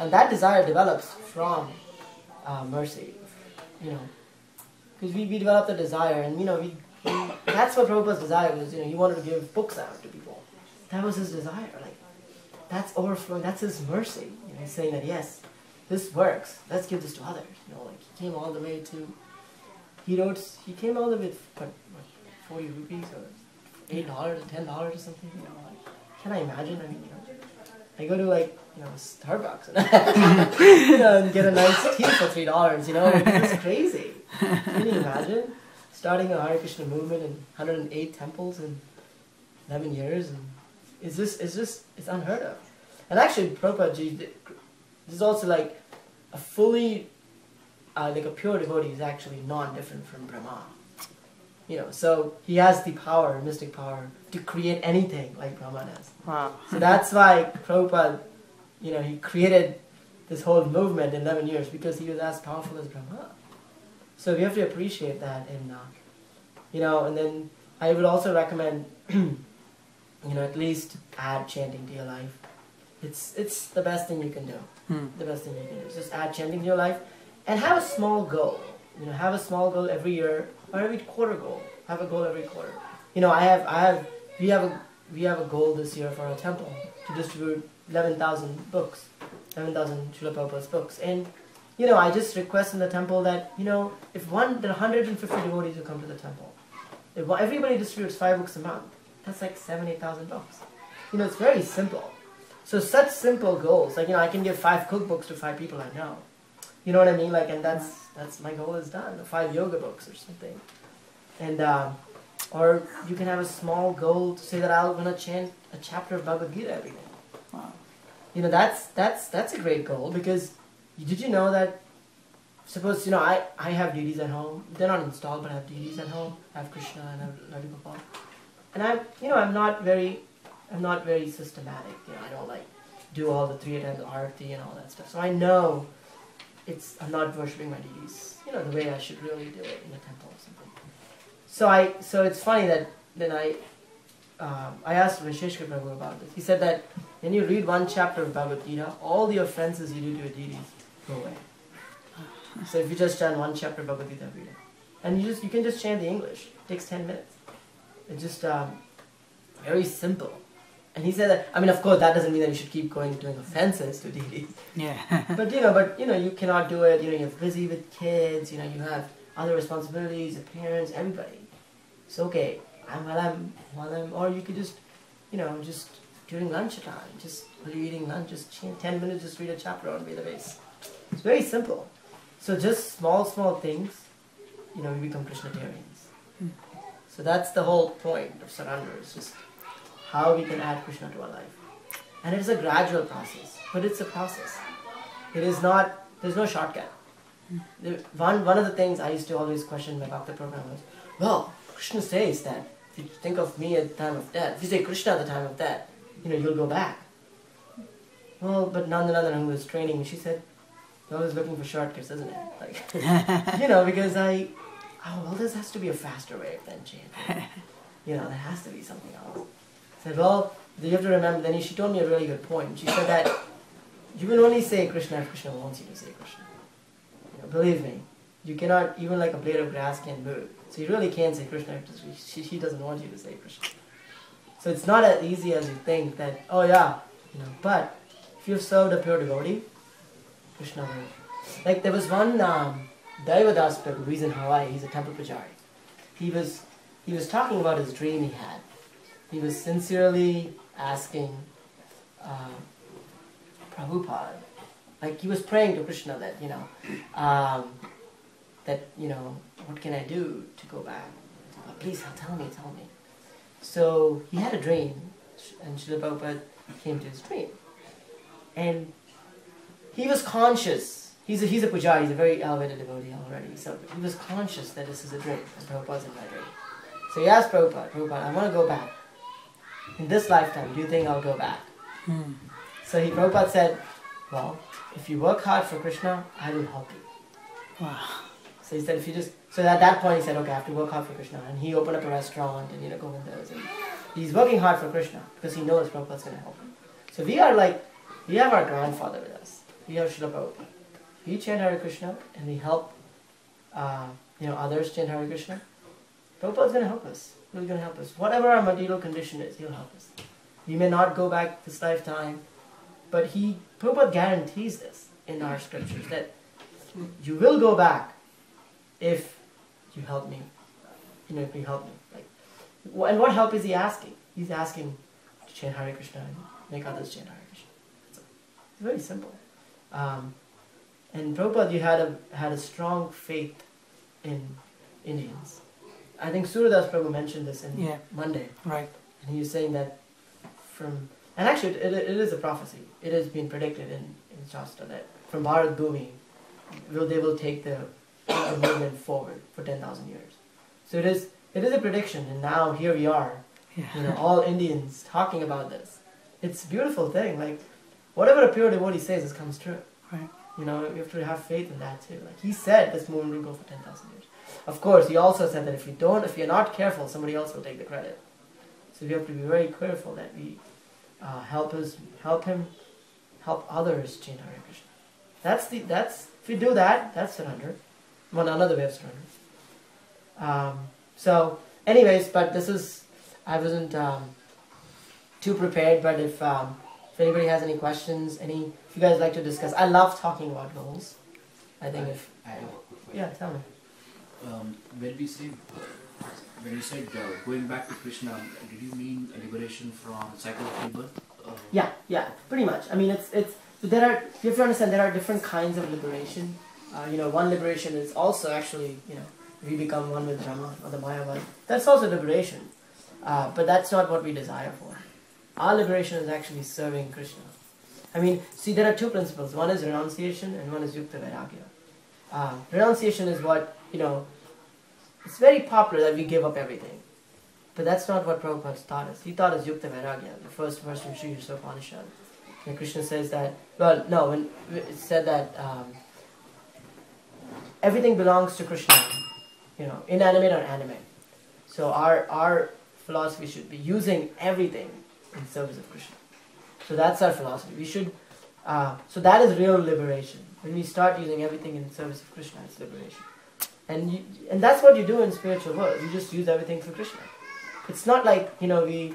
and that desire develops from mercy, because we developed a desire, and that's what Prabhupada's desire was. He wanted to give books out to people. That was his desire. That's overflowing. That's his mercy. He's saying that yes, this works. Let's give this to others. He came all the way to. He came all the way with 40 rupees or $8 or $10 or something. Can I imagine? I mean, I go to Starbucks and get a nice tea for $3. It's crazy. Can you imagine starting a Hare Krishna movement in 108 temples in 11 years? And it's unheard of. And actually, Prabhupada ji, this is also a fully, a pure devotee is actually non-different from Brahma. So he has the power, mystic power, to create anything like Brahma does. Wow. So that's why Prabhupada, he created this whole movement in 11 years, because he was as powerful as Brahma. So we have to appreciate that, and and then I would also recommend, at least add chanting to your life. It's the best thing you can do. The best thing you can do is just add chanting to your life, and have a small goal. Have a small goal every year or every quarter goal. Have a goal every quarter. We have a goal this year for our temple to distribute 11,000 books, 11,000 Srila Prabhupada's books, and I just request in the temple that if there are 150 devotees who come to the temple, if everybody distributes 5 books a month, that's like 7,000-8,000 books. It's very simple. So such simple goals, like I can give 5 cookbooks to 5 people I know. You know what I mean? Like, and that's my goal is done. 5 yoga books or something, and or you can have a small goal to say that I'm gonna chant a chapter of Bhagavad Gita every day. Wow. That's a great goal, because did you know that? Suppose I have deities at home. They're not installed, but I have deities at home. I have Krishna and I have Radha Gopal, and I'm not very systematic. I don't like do all the 3 times arati and all that stuff. So I know I'm not worshipping my deities, the way I should really do it in a temple or something. So it's funny that then I asked Visheshkar Prabhu about this. He said that when you read 1 chapter of Bhagavad Gita, all the offenses you do to your deities go away. So if you just chant 1 chapter of Bhagavad Gita every day, and you can just chant the English. It takes 10 minutes. It's just very simple. And he said that, of course, that doesn't mean that you should keep doing offenses to deities. Yeah. but you cannot do it. You're busy with kids. You have other responsibilities, your parents, everybody. It's okay. Or you could just, just during lunchtime, just while you're eating lunch, just 10 minutes, just read a chapter on Veda base. It's very simple. So just small things, we become Krishnatarians. So that's the whole point of surrender. It's just how we can add Krishna to our life. And it's a gradual process, but it's a process. It is not, there's no shortcut. One of the things I used to always question in my Bhakti program was, well, Krishna says that if you think of me at the time of death, if you say Krishna at the time of death, you'll go back. Well, but Nandanandan, who was training me, she said, you're always looking for shortcuts, isn't it? Like, because this has to be a faster way than chanting. There has to be something else. I said, well, you have to remember, then she told me a really good point. She said that you can only say Krishna if Krishna wants you to say Krishna. Believe me, you cannot, even like a blade of grass can move. So you really can't say Krishna if he doesn't want you to say Krishna. So it's not as easy as you think that, but if you've served a pure devotee, Krishna will. Like there was one Daivadas Prabhu who's in Hawaii, he's a temple pujari. He was talking about his dream he had. He was sincerely asking Prabhupada, like he was praying to Krishna that, what can I do to go back? Please tell me. So he had a dream, and Srila Prabhupada came to his dream. And he was conscious. He's a pujari, he's a very elevated devotee already. So he was conscious that this is a dream, and Prabhupada's in my dream. So he asked Prabhupada, I want to go back. In this lifetime, do you think I'll go back? So Prabhupada said, well, if you work hard for Krishna, I will help you. Wow. So he said, so at that point he said, okay, I have to work hard for Krishna. And he opened up a restaurant and, Govinda's. And he's working hard for Krishna because he knows Prabhupada's going to help him. So we have our grandfather with us. We have Srila Prabhupada. We chant Hare Krishna and we help, others chant Hare Krishna. Prabhupada's going to help us. He's going to help us. Whatever our material condition is, he'll help us. We may not go back this lifetime, but Prabhupada guarantees this in our scriptures, that you will go back if you help me. If you help me. And what help is he asking? He's asking to chant Hare Krishna and make others chant Hare Krishna. It's very simple. And Prabhupada, you had a strong faith in Indians. I think Suradas Prabhu mentioned this in Monday. Right. And he was saying that and actually it is a prophecy. It has been predicted in Shastra that from Bharat Bhumi, they will take the movement forward for 10,000 years. So it is a prediction, and now here we are, all Indians talking about this. It's a beautiful thing. Like whatever a pure devotee says, it comes true. Right. You have to have faith in that too. Like he said, this movement will go for 10,000 years. Of course, he also said that if you're not careful, somebody else will take the credit. So we have to be very careful that we help him help others chant Hare Krishna. If you do that, that's surrender. One another way of surrender. So, anyways, but I wasn't too prepared. But if anybody has any questions, if you guys like to discuss, I love talking about goals. I think I have a quick question. yeah, tell me. When you said going back to Krishna, did you mean liberation from cycle of rebirth? Yeah, pretty much. I mean, you have to understand there are different kinds of liberation. One liberation is also actually, we become one with Brahma or the Mayavad. That's also liberation. But that's not what we desire for. Our liberation is actually serving Krishna. I mean, see, there are two principles. One is renunciation and one is yukta vairagya. Renunciation is what, it's very popular that we give up everything. But that's not what Prabhupada taught us. He taught us yukta vairagya, the first verse from Sri Upanishad. And Krishna says that, when it said that everything belongs to Krishna, inanimate or animate. So our philosophy should be using everything in service of Krishna. So that's our philosophy. We should. So that is real liberation. When we start using everything in service of Krishna, it's liberation. And that's what you do in spiritual world. You just use everything for Krishna. It's not like we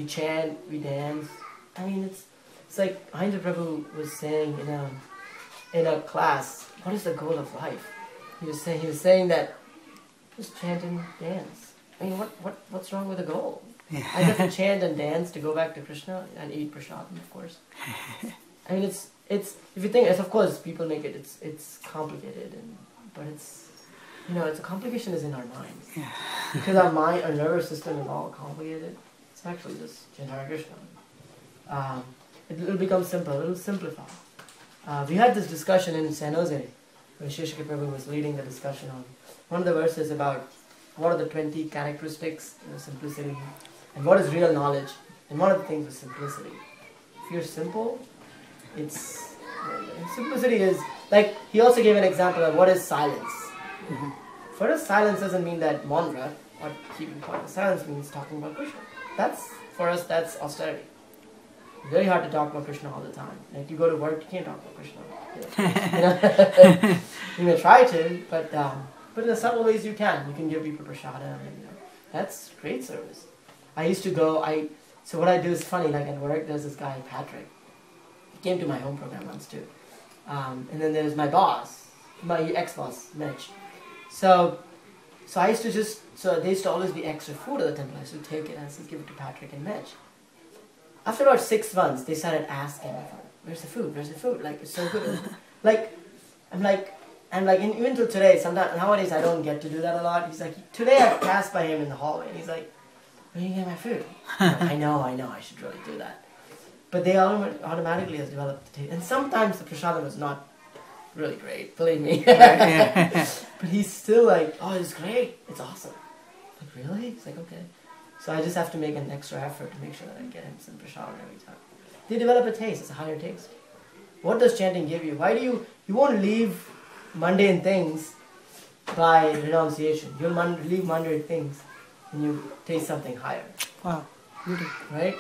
chant, we dance. I mean, it's like HG Prabhu was saying in a class. What is the goal of life? He was saying that just chant and dance. I mean, what's wrong with the goal? I have to chant and dance to go back to Krishna and eat prasadam, of course. I mean, it's if you think, of course, people make it's complicated, but it's a complication is in our minds. Yeah. Because our mind, our nervous system is all complicated. It's actually just chant Hare Krishna. It'll become simple. It'll simplify. We had this discussion in San Jose, when Shishika Prabhu was leading the discussion on one of the verses about what are the 20 characteristics of simplicity, and what is real knowledge. And one of the things was simplicity. If you're simple, simplicity is, like, he also gave an example of what is silence. Mm-hmm. For us, silence doesn't mean that mantra or keeping quiet. Silence means talking about Krishna. For us, that's austerity. It's very hard to talk about Krishna all the time. Like, you go to work, you can't talk about Krishna. You may try to, but in the subtle ways you can. You can give people prasadam, that's great service. I used to go, so what I do is funny, like at work, there's this guy, Patrick. He came to my home program once too. And then there's my boss, my ex-boss, Mitch. So I used to there used to always be extra food at the temple. I used to take it and I used to give it to Patrick and Mitch. After about 6 months, they started asking me, where's the food? Where's the food? Like, it's so good. Even till today, nowadays I don't get to do that a lot. He's like, today I passed by him in the hallway and he's like, where are you getting my food? I know, I should really do that. But they automatically has developed the taste. And sometimes the prasadam is not really great, believe me. But he's still like, oh, it's great, it's awesome. Like, really? He's like, okay. So I just have to make an extra effort to make sure that I get him some prasadam every time. They develop a taste, it's a higher taste. What does chanting give you? Why do you won't leave mundane things by renunciation. You'll leave mundane things and you taste something higher. Wow, beautiful. Right?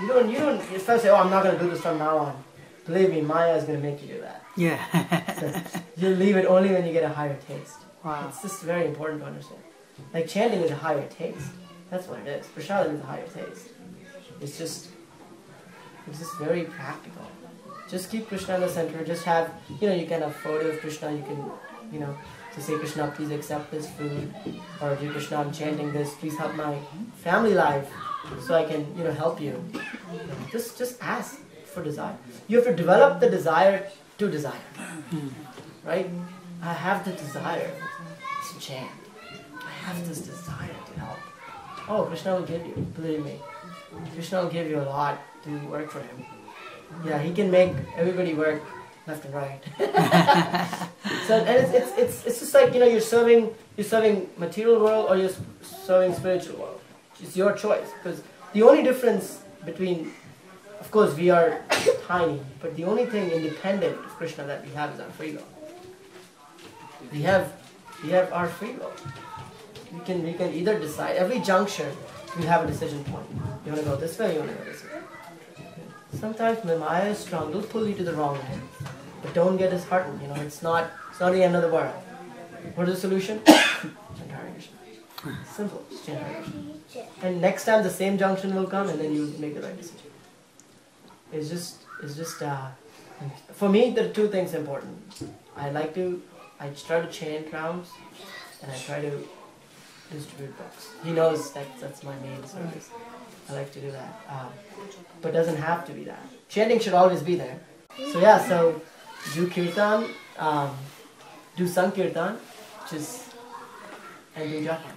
You don't first say, oh, I'm not going to do this from now on. Believe me, Maya is going to make you do that. Yeah. You'll leave it only when you get a higher taste. Wow. It's just very important to understand. Like chanting is a higher taste. That's what it is. Prasadam is a higher taste. It's just very practical. Just keep Krishna in the center. Just have, you can have photo of Krishna. You can, to say, Krishna, please accept this food. Or, dear Krishna, I'm chanting this. Please help my family life so I can, help you. Just ask for desire. You have to develop the desire to desire. Right? I have the desire to chant. I have this desire to help. Oh, Krishna will give you. Believe me. Krishna will give you a lot to work for him. Yeah, he can make everybody work left and right. So, and it's just like, you're serving material world or you're serving spiritual world. It's your choice. Because the only difference between, of course, we are tiny, but the only thing independent of Krishna that we have is our free will. We have our free will. We can either decide. Every juncture, we have a decision point. You want to go this way, you want to go this way. sometimes when Maya is strong, they'll pull you to the wrong way. But don't get disheartened. It's not the end of the world. What is the solution? Chant Hare Krishna. Simple. Chant Hare Krishna. And next time the same junction will come, and then you make the right decision. It's just. For me, there are two things important. I try to chant rounds, and I try to distribute books. He knows that's my main service. I like to do that. But it doesn't have to be that. Chanting should always be there. So do kirtan, do sankirtan, and do japa.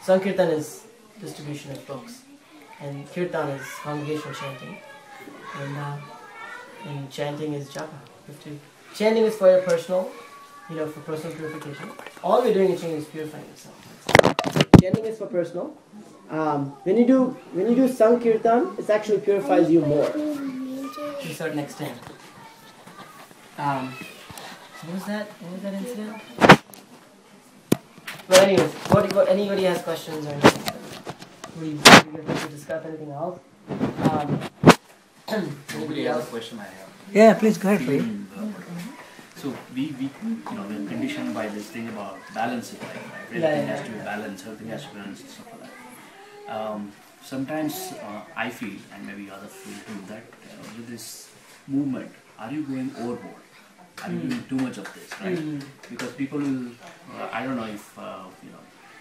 Sankirtan is distribution of books, and kirtan is congregational chanting, and chanting is japa. Chanting is for your personal, for personal purification. All we're doing in chanting is purifying yourself. Chanting is for personal. When you do sankirtan, it actually purifies you more to a certain extent. What was that incident? But anyways, what anybody has questions or anything? We can discuss anything else. Anybody has a question? I have. Yeah, please go ahead, please. So we're conditioned by this thing about balance it, right? Everything has to be balanced, everything has to be balanced and stuff like that. Sometimes I feel, and maybe others feel too, that with this movement, are you going overboard? Are you doing too much of this, right? Because people will, I don't know if,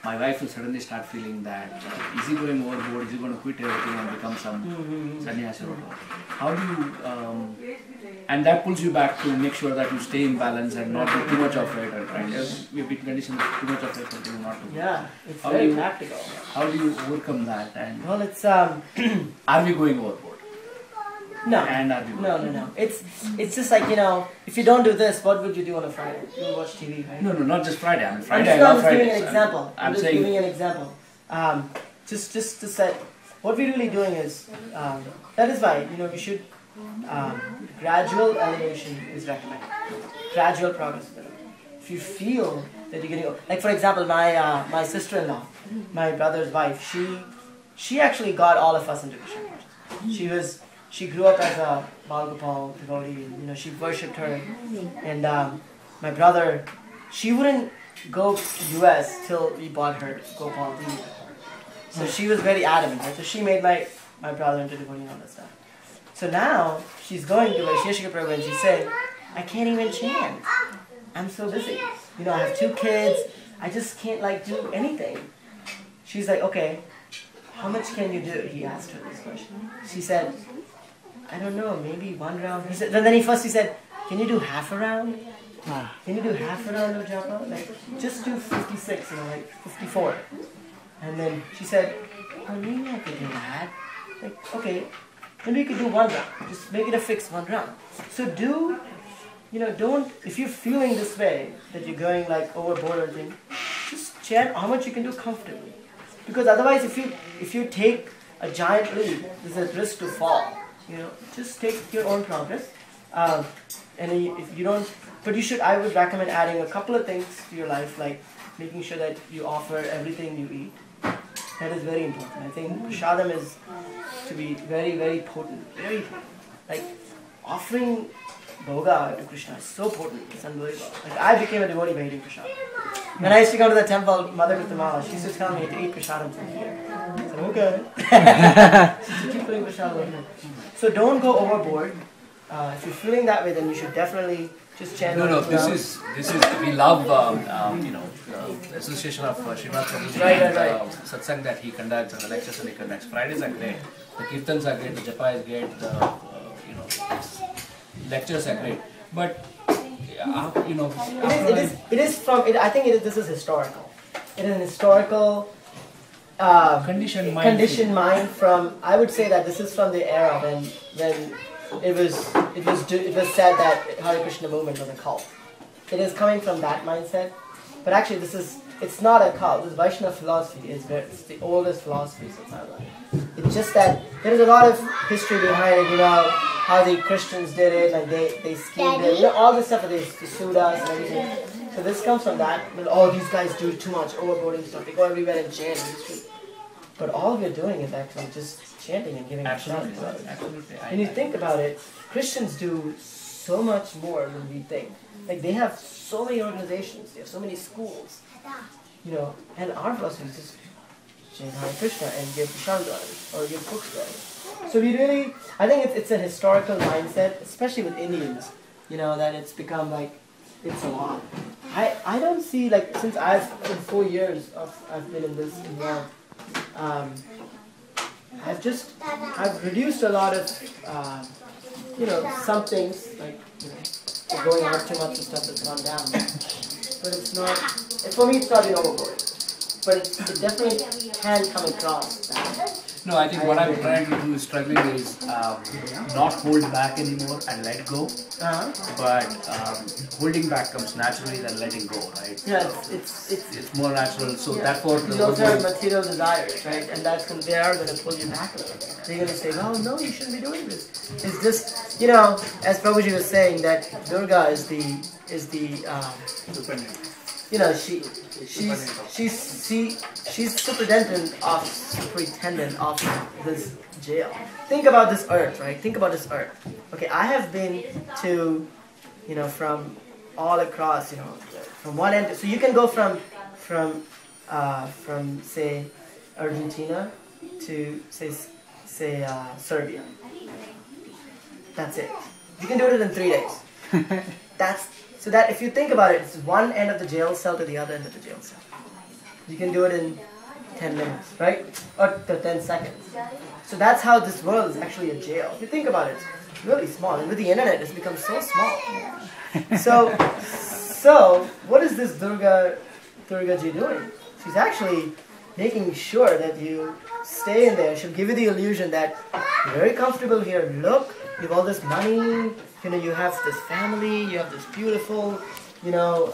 my wife will suddenly start feeling that, is he going overboard, is he going to quit everything and become some sannyasi or whatever? How do you, and that pulls you back to make sure that you stay in balance and not do too much of it, right? We've been conditioned too much of it, something not to. Yeah, it's very practical. How do you overcome that? And well, it's are we going overboard? No. And are we going No. It's just like, if you don't do this, what would you do on a Friday? You would watch TV, right? No, not just Friday. I mean, Friday. I'm just giving an example. I'm saying, giving an example. Just to set, what we're really doing is, that is why, we should, gradual elevation is recommended. Gradual progress. If you feel that you're getting, like for example, my sister-in-law, my brother's wife, she actually got all of us into Krishna consciousness. She grew up as a Balgopal devotee, and she worshipped her. And my brother, she wouldn't go to US till we bought her Gopal TV. So she was very adamant, right? So she made my brother into devotee and all that stuff. So now she's going to Vaisheshika Prabhu and she's saying, I can't even chant. I'm so busy. I have 2 kids. I just can't do anything. She's like, okay, how much can you do? He asked her this question. She said, I don't know, maybe 1 round. He said, then he said, can you do half a round? Can you do half a round of japa? Just do 56, 54. And then she said, oh, maybe I could do that. Okay, maybe you could do 1 round. Just make it a fixed 1 round. So don't, if you're feeling this way, that you're going overboard or anything, just chant how much you can do comfortably. Because otherwise, if you take a giant leap, there's a risk to fall. Just take your own progress. And if you don't, but I would recommend adding a couple of things to your life, like making sure that you offer everything you eat. That is very important. I think prasadam is to be very, very potent. Very, offering bhoga to Krishna is so potent. It's unbelievable. I became a devotee by eating prasadam. When I used to go to the temple, Mother Gautamala, she used to tell me to eat prasadam from here. I said, okay. She keep putting prasadam in here. So don't go overboard. If you're feeling that way, then you should definitely just chant. No. This is. We love the association of Srimad Prabhuji Right. Satsang that he conducts and the lectures that he conducts. Fridays are great. The kirtans are great. The japa is great. The lectures are great. But it is from. I think this is historical. It is an historical. Conditioned mind from. I would say that this is from the era when it was said that Hare Krishna movement was a cult. It is coming from that mindset, but actually it's not a cult. This Vaishnava philosophy it's the oldest philosophy since our life. It's just that there is a lot of history behind it. How the Christians did it, they schemed it. All this stuff. They sued us and everything. So this comes from that. These guys do too much overboarding stuff. They go everywhere and chant. but all we're doing is actually just chanting and giving Absolutely, thanks. absolutely. When you think about it, Christians do so much more than we think. Like they have so many organizations, they have so many schools, you know, and our philosophy is just chant Hare Krishna and give prasad or give books. So we really, I think it's a historical mindset, especially with Indians, you know, that it's become like, it's a lot. I don't see, like, since in 4 years I've been in this involved, I've reduced a lot of, you know, some things, like, you know, going out too much and stuff has gone down. But it's not, for me it's not been overboard. But it definitely can come across that. No, I think what I'm trying to do is struggling is not hold back anymore and let go. But holding back comes naturally than letting go, right? Yeah, so it's more natural. So therefore, you also have material desires, right? And they are going to pull you back a little bit. They're going to say, "Oh no, you shouldn't be doing this." It's just, you know, as Prabhuji was saying, that Durga is the you know, she's superintendent of this jail. Think about this earth, right? Think about this earth. Okay, I have been to, you know, from all across, you know, from one end. So you can go from say Argentina to say Serbia. That's it. You can do it in 3 days. So that if you think about it, it's one end of the jail cell to the other end of the jail cell. You can do it in 10 minutes, right? Or 10 seconds. So that's how this world is actually a jail. If you think about it, it's really small. And with the internet, it's become so small. So what is this Durga ji doing? She's actually making sure that you stay in there. She'll give you the illusion that you're very comfortable here. Look, you have all this money. You know, you have this family, you have this beautiful, you know,